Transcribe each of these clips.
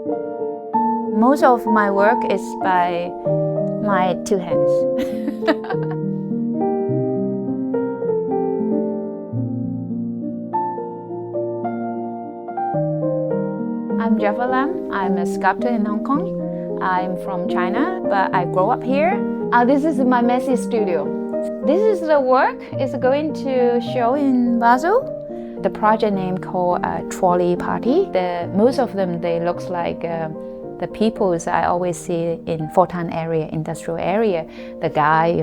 Most of my work is by my two hands. I'm Jaffa Lam. I'm a sculptor in Hong Kong. I'm from China, but I grew up here. This is my messy studio. This is the work it's going to show in Basel. The project name called Trolley Party. Most of them, they look like the peoples I always see in Fortan area, industrial area. The guy,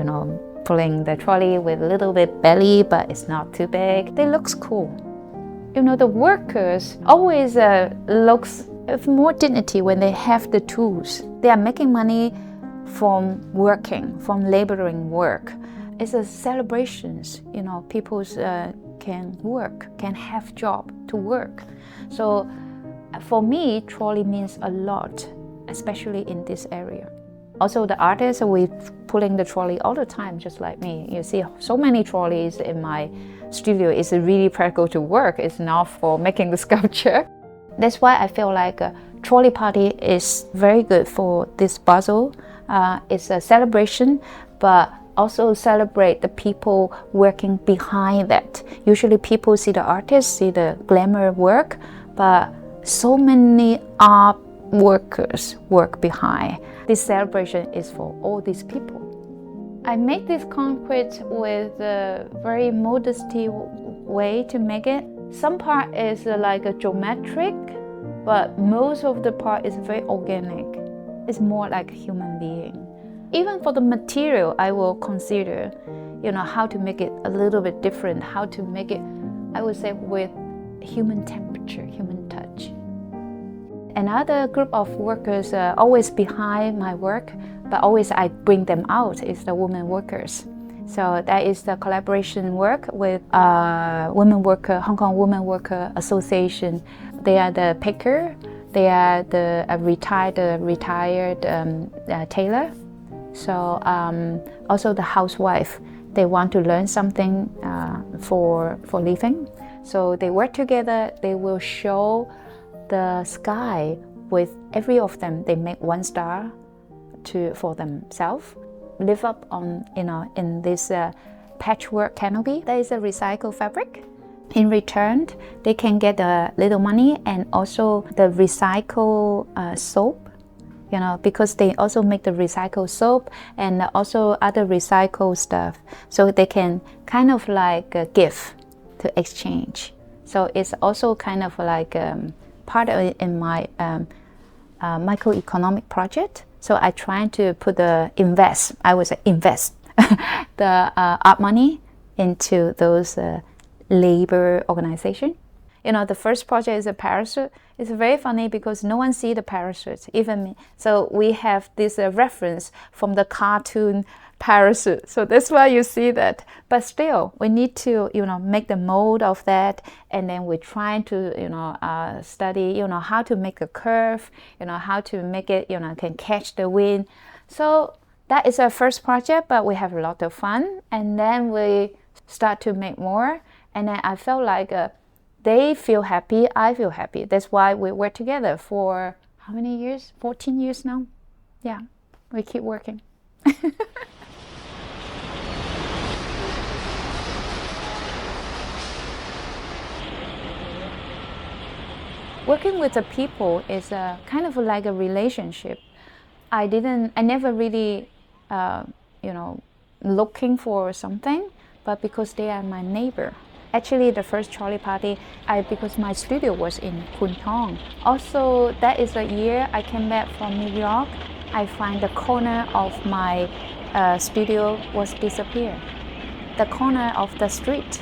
pulling the trolley with a little bit belly, but it's not too big. They looks cool. The workers always looks with more dignity when they have the tools. They are making money from working, from laboring work. It's a celebrations. People can work, can have job to work. So for me, trolley means a lot, especially in this area. Also, the artists, we pulling the trolley all the time, just like me. You see so many trolleys in my studio. It's really practical to work. It's not for making the sculpture. That's why I feel like Trolley Party is very good for this Basel. It's a celebration, but also celebrate the people working behind that. Usually people see the artists, see the glamour work, but so many art workers work behind. This celebration is for all these people. I make this concrete with a very modesty way to make it. Some part is like a geometric, but most of the part is very organic. It's more like a human being. Even for the material, I will consider, how to make it a little bit different, how to make it, I would say, with human temperature, human touch. Another group of workers always behind my work, but always I bring them out, is the women workers. So that is the collaboration work with Hong Kong Women Worker Association. They are the picker, they are the retired tailor. So also the housewife, they want to learn something for living. So they work together, they will show the sky with every of them. They make one star for themselves, live up on, in this patchwork canopy. There is a recycled fabric. In return, they can get a little money and also the recycled soap, because they also make the recycled soap and also other recycled stuff. So they can kind of like give to exchange. So it's also kind of like part of it in my microeconomic project. So I try to put invest the art money into those labor organization. The first project is a parachute. It's very funny because no one see the parachute, even me. So we have this reference from the cartoon parachute. So that's why you see that. But still, we need to, make the mold of that, and then we try to, study, how to make a curve, how to make it, can catch the wind. So that is our first project, but we have a lot of fun. And then we start to make more. And then I felt like they feel happy, I feel happy. That's why we work together for how many years? 14 years now? Yeah, we keep working. Working with the people is kind of like a relationship. I never really, looking for something, but because they are my neighbor. Actually, the first Trolley Party, because my studio was in inHong. Also, that is the year I came back from New York. I find the corner of my studio was disappeared. The corner of the street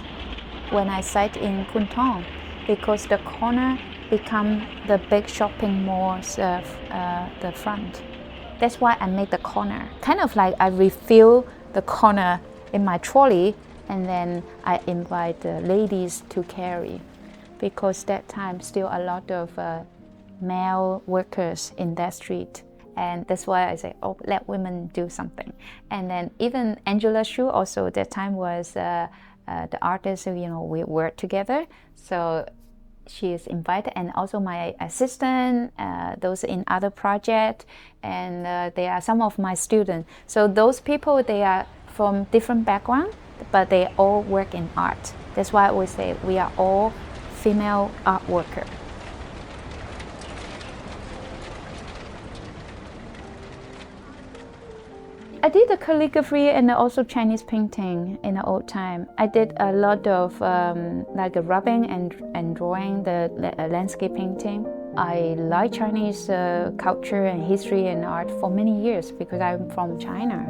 when I sat in inHong, because the corner become the big shopping malls the front. That's why I made the corner. Kind of like I refill the corner in my trolley, and then I invite the ladies to carry, because that time still a lot of male workers in that street. And that's why I say, let women do something. And then even Angela Shu also that time was the artist, we worked together. So she is invited, and also my assistant, those in other projects, and they are some of my students. So those people, they are from different backgrounds, but they all work in art. That's why we say we are all female art workers. I did the calligraphy and also Chinese painting in the old time. I did a lot of like rubbing and drawing the landscape painting. I like Chinese culture and history and art for many years because I'm from China.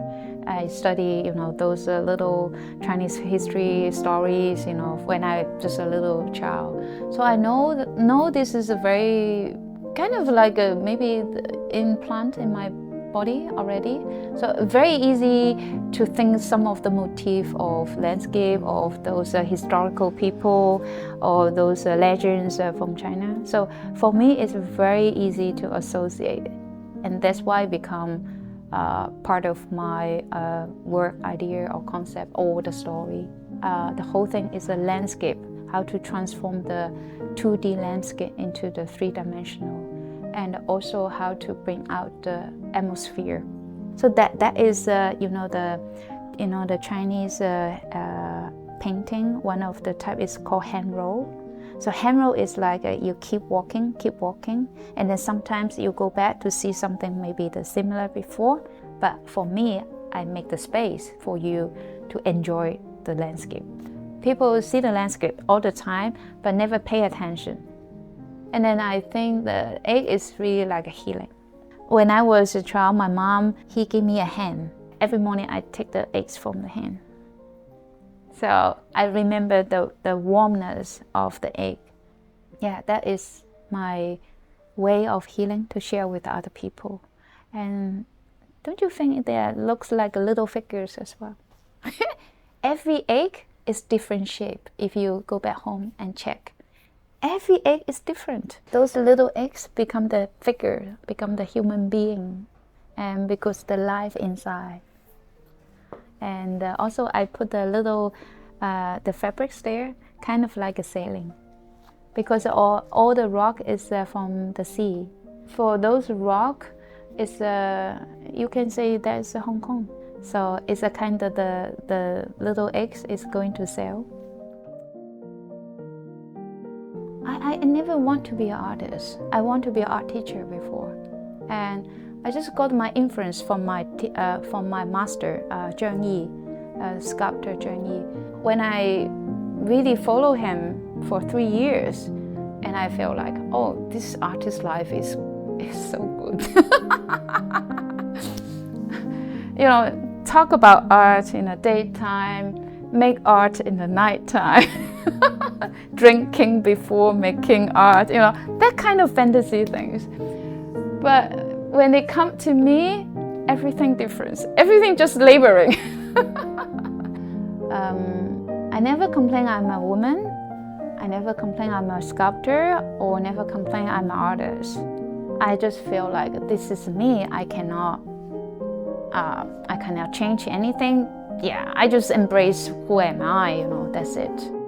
I study, those little Chinese history stories, when I was just a little child. So I know this is a very kind of like maybe implant in my body already. So very easy to think some of the motif of landscape, of those historical people or those legends from China. So for me, it's very easy to associate. And that's why it become part of my work idea or concept or the story. The whole thing is a landscape, how to transform the 2D landscape into the 3-dimensional, and also how to bring out the atmosphere. So that is the Chinese painting. One of the type is called hand roll. So hand roll is like you keep walking, and then sometimes you go back to see something maybe the similar before. But for me, I make the space for you to enjoy the landscape. People see the landscape all the time, but never pay attention. And then I think the egg is really like a healing. When I was a child, my mom, he gave me a hen. Every morning I take the eggs from the hen. So I remember the warmness of the egg. Yeah, that is my way of healing to share with other people. And don't you think that looks like little figures as well? Every egg is different shape if you go back home and check. Every egg is different. Those little eggs become the figure, become the human being, and because the life inside. And also I put the little, the fabrics there, kind of like a sailing, because all the rock is from the sea. For those rock, it's you can say that's Hong Kong. So it's a kind of the little eggs is going to sail. I never want to be an artist. I want to be an art teacher before, and I just got my influence from my master, Zheng Yi, sculptor Zheng Yi. When I really follow him for 3 years, and I felt like, oh, this artist life is so good. Talk about art in the daytime, make art in the nighttime. Drinking before making art, that kind of fantasy things. But when they come to me, everything different, everything just laboring. I never complain I'm a woman. I never complain I'm a sculptor, or never complain I'm an artist. I just feel like this is me. I cannot change anything. Yeah, I just embrace who am I, that's it.